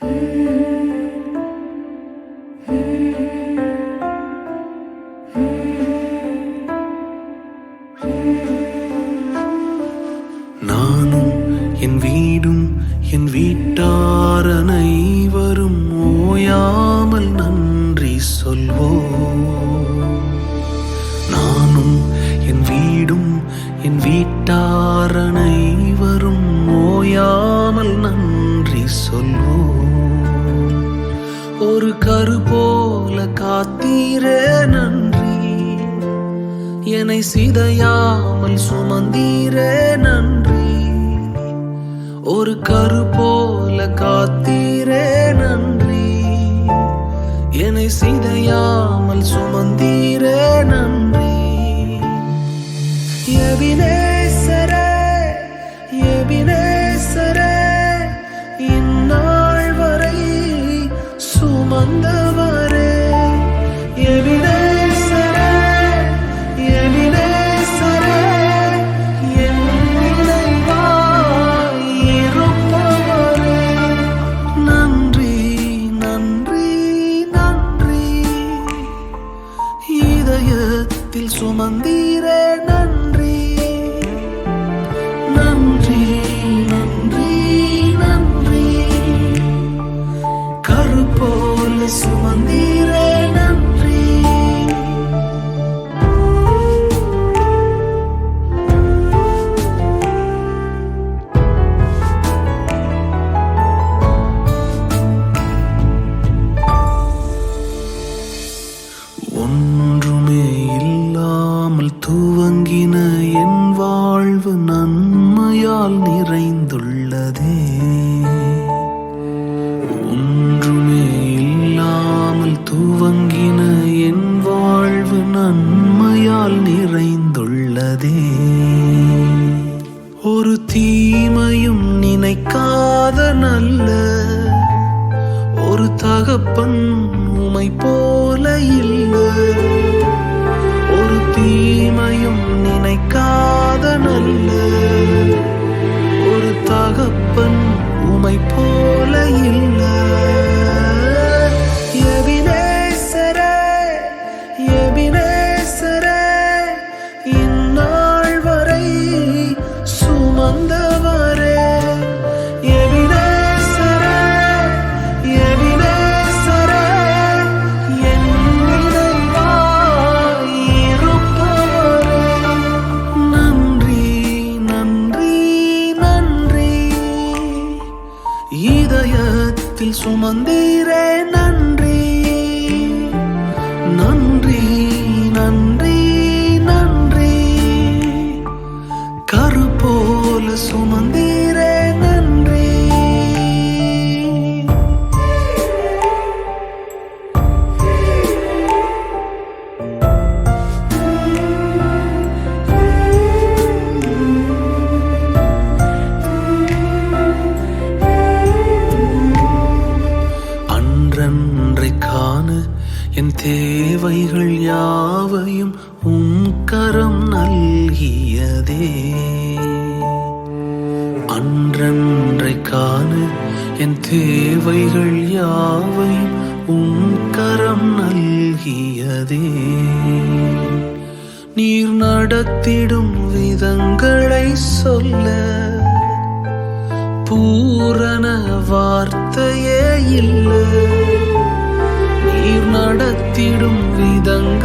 நானும் என் வீடும் என் வீட்டார் அனைவரும் ஓயாமல் நன்றி சொல்வோம். நானும் என் வீடும் என் வீட்டார் அனைவரும் ஓயாமல் நன்றி சொல்வோம். ஒரு கரு போல காத்தீரே நன்றி, என்னை சிதையாமல் சுமந்தீரே நன்றி. ஒரு கரு போல காத்தீரே நன்றி, என்னை சிதையாமல் சுமந்தீரே நன்றி. எபினேசரே எபினேசரே, இந்நாள் வரை சுமந்தவரே. எபினேசரே எபினேசரே, என் நினைவாய் இருப்பவரே. நன்றி நன்றி நன்றி, இதயத்தில் சுமந்தீரே நன்றி. நன்றி நன்றி நன்றி, கரு போல சுமந்தீரே நன்றி. ஒன்றுமே இல்லாமல் துவங்கின என் வாழ்வு நன்மையால் நிறைந்துள்ளதே. ஒன்றுமே இல்லாமல் துவங்கின என் வாழ்வு நன்மையால் நிறைந்துள்ளதே. ஒரு தீமையும் நினைக்காத நல்ல ஒரு தகப்பன் உமை போல இல்லை. ஒரு தீமையும் நினைக்காத நல்ல ஒரு தகப்பன் உமை போல இல்லை. எபினேசரே எபினேசரே, இந்நாள் வரை சுமந்தவரே. எபினேசரே எபினேசரே, என் நினைவாய் இருப்பவரே. நன்றி நன்றி நன்றி, இதயத்தில் சுமந்தீரே நன்றி. நன்றி நன்றி நன்றி, கரு போல சுமந்தீரே நன்றி. அன்றன்றைக்கான என் தேவைகள் யாவையும் உம் கரம் நல்கியதே. அன்றன்றைக்கான என் தேவைகள் யாவையும் உம் கரம் நல்கியதே. நீர் நடத்திடும் விதங்களை சொல்ல பூரண வார்த்தையே இல்லை. நீர் நடத்திடும் விதங்கள்